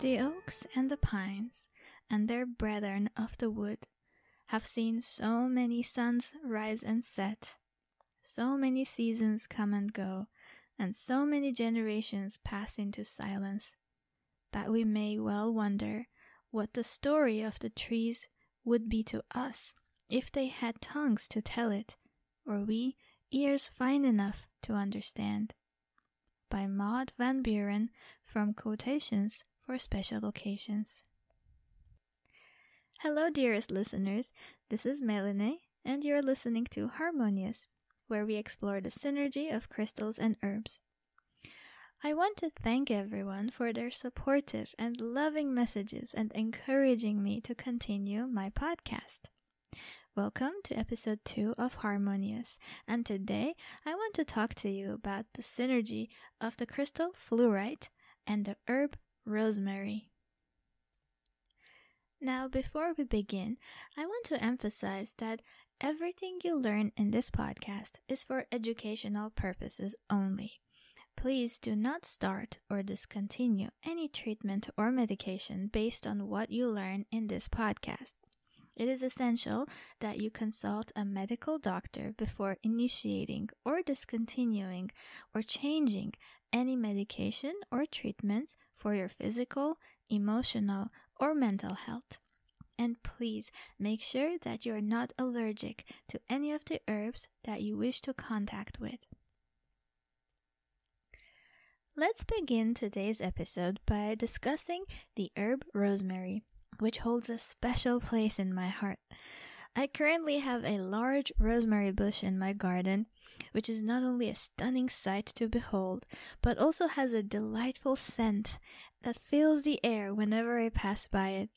The oaks and the pines, and their brethren of the wood, have seen so many suns rise and set, so many seasons come and go, and so many generations pass into silence, that we may well wonder what the story of the trees would be to us if they had tongues to tell it, or we ears fine enough to understand. By Maud Van Buren, from Quotations for Special Occasions. Hello dearest listeners, this is Meline, and you're listening to Harmonious, where we explore the synergy of crystals and herbs. I want to thank everyone for their supportive and loving messages and encouraging me to continue my podcast. Welcome to episode 2 of Harmonious, and today I want to talk to you about the synergy of the crystal fluorite and the herb rosemary. Now, before we begin, I want to emphasize that everything you learn in this podcast is for educational purposes only. Please do not start or discontinue any treatment or medication based on what you learn in this podcast. It is essential that you consult a medical doctor before initiating or discontinuing or changing any medication or treatments for your physical, emotional, or mental health. And please make sure that you are not allergic to any of the herbs that you wish to contact with. Let's begin today's episode by discussing the herb rosemary, which holds a special place in my heart. I currently have a large rosemary bush in my garden, which is not only a stunning sight to behold, but also has a delightful scent that fills the air whenever I pass by it.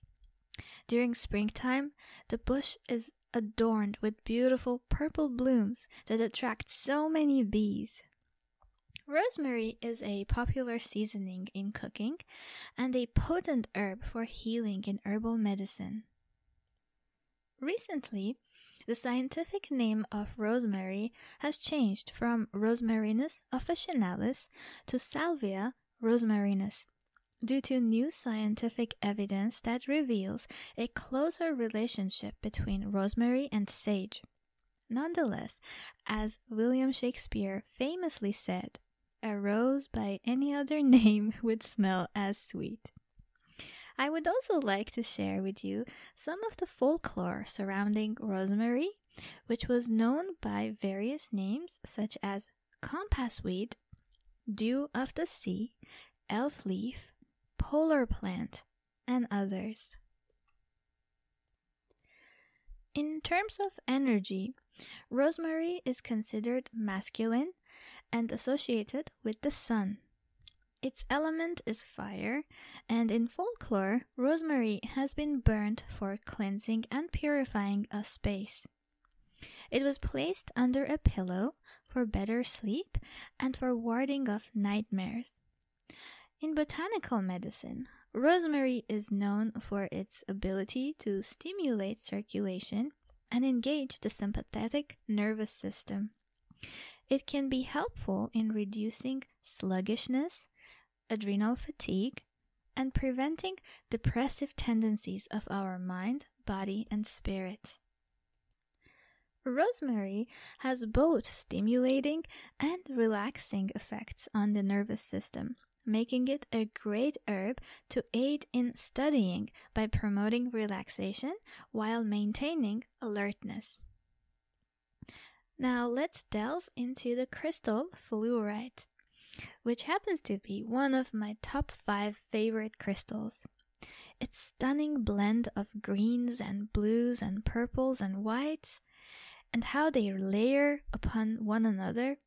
During springtime, the bush is adorned with beautiful purple blooms that attract so many bees. Rosemary is a popular seasoning in cooking and a potent herb for healing in herbal medicine. Recently, the scientific name of rosemary has changed from Rosmarinus officinalis to Salvia rosmarinus, due to new scientific evidence that reveals a closer relationship between rosemary and sage. Nonetheless, as William Shakespeare famously said, "A rose by any other name would smell as sweet." I would also like to share with you some of the folklore surrounding rosemary, which was known by various names such as compass weed, dew of the sea, elf leaf, polar plant, and others. In terms of energy, rosemary is considered masculine and associated with the sun. Its element is fire, and in folklore, rosemary has been burnt for cleansing and purifying a space. It was placed under a pillow for better sleep and for warding off nightmares. In botanical medicine, rosemary is known for its ability to stimulate circulation and engage the sympathetic nervous system. It can be helpful in reducing sluggishness, adrenal fatigue, and preventing depressive tendencies of our mind, body, and spirit. Rosemary has both stimulating and relaxing effects on the nervous system, making it a great herb to aid in studying by promoting relaxation while maintaining alertness. Now let's delve into the crystal fluorite, which happens to be one of my top 5 favorite crystals. Its stunning blend of greens and blues and purples and whites, and how they layer upon one another,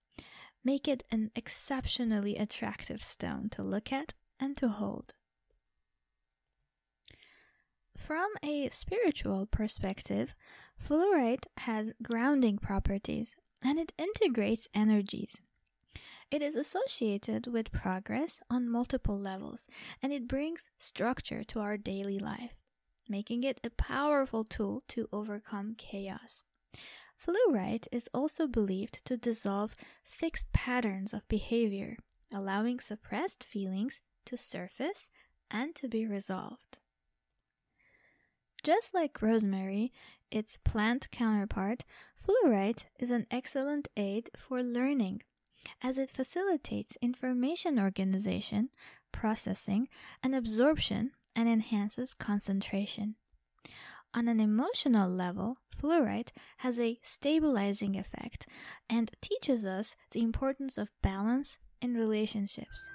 make it an exceptionally attractive stone to look at and to hold. From a spiritual perspective, fluorite has grounding properties, and it integrates energies. It is associated with progress on multiple levels, and it brings structure to our daily life, making it a powerful tool to overcome chaos. Fluorite is also believed to dissolve fixed patterns of behavior, allowing suppressed feelings to surface and to be resolved. Just like rosemary, its plant counterpart, fluorite is an excellent aid for learning, as it facilitates information organization, processing, and absorption, and enhances concentration. On an emotional level, fluorite has a stabilizing effect and teaches us the importance of balance in relationships.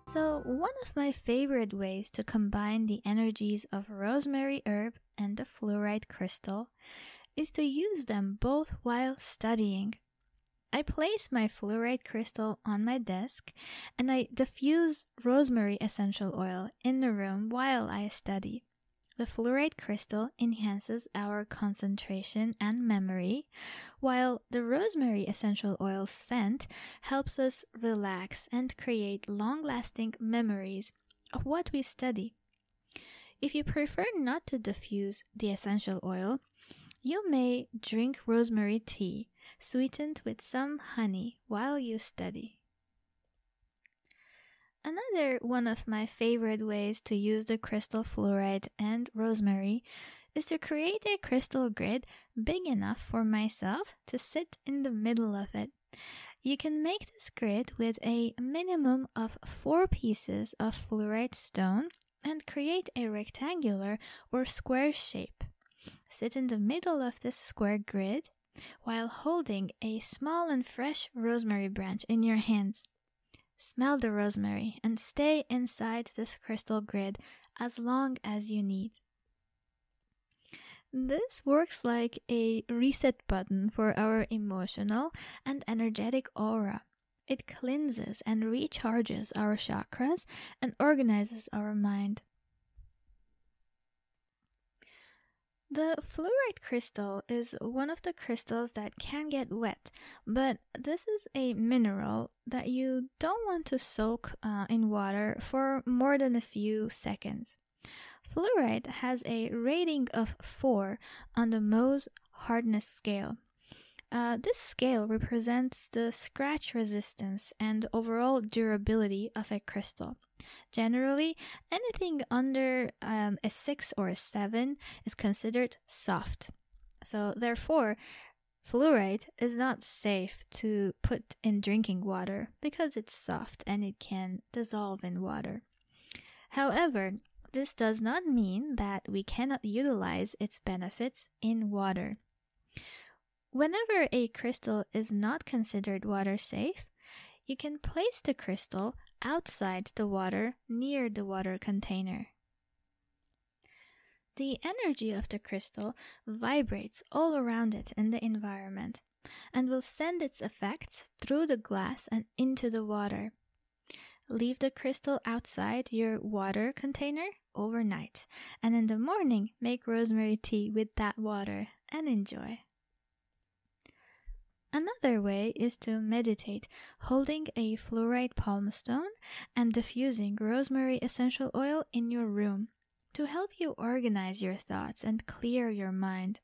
So, one of my favorite ways to combine the energies of rosemary herb and the fluorite crystal is to use them both while studying. I place my fluorite crystal on my desk and I diffuse rosemary essential oil in the room while I study. The fluorite crystal enhances our concentration and memory, while the rosemary essential oil scent helps us relax and create long-lasting memories of what we study. If you prefer not to diffuse the essential oil, you may drink rosemary tea, sweetened with some honey while you study. Another one of my favorite ways to use the crystal fluorite and rosemary is to create a crystal grid big enough for myself to sit in the middle of it. You can make this grid with a minimum of 4 pieces of fluorite stone and create a rectangular or square shape. Sit in the middle of this square grid while holding a small and fresh rosemary branch in your hands. Smell the rosemary and stay inside this crystal grid as long as you need. This works like a reset button for our emotional and energetic aura. It cleanses and recharges our chakras and organizes our mind. The fluorite crystal is one of the crystals that can get wet, but this is a mineral that you don't want to soak in water for more than a few seconds. Fluorite has a rating of 4 on the Mohs hardness scale. This scale represents the scratch resistance and overall durability of a crystal. Generally, anything under a 6 or a 7 is considered soft. So therefore, fluorite is not safe to put in drinking water because it's soft and it can dissolve in water. However, this does not mean that we cannot utilize its benefits in water. Whenever a crystal is not considered water safe, you can place the crystal outside the water near the water container. The energy of the crystal vibrates all around it in the environment and will send its effects through the glass and into the water. Leave the crystal outside your water container overnight, and in the morning make rosemary tea with that water and enjoy. Another way is to meditate, holding a fluorite palm stone and diffusing rosemary essential oil in your room to help you organize your thoughts and clear your mind.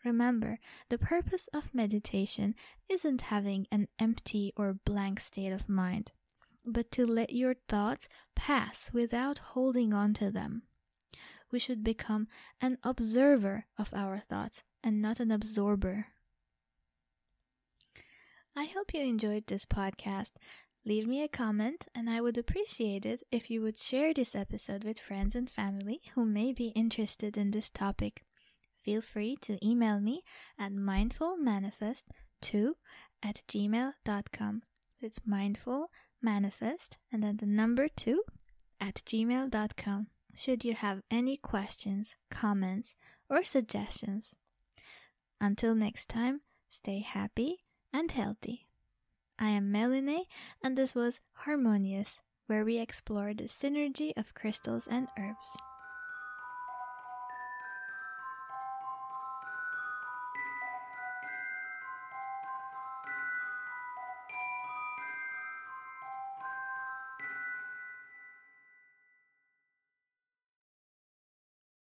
Remember, the purpose of meditation isn't having an empty or blank state of mind, but to let your thoughts pass without holding on to them. We should become an observer of our thoughts and not an absorber. I hope you enjoyed this podcast. Leave me a comment, and I would appreciate it if you would share this episode with friends and family who may be interested in this topic. Feel free to email me at mindfulmanifest2@gmail.com. It's mindfulmanifest and then the number 2@gmail.com. Should you have any questions, comments, or suggestions. Until next time, stay happy and healthy. I am Meline, and this was Harmonious, where we explore the synergy of crystals and herbs.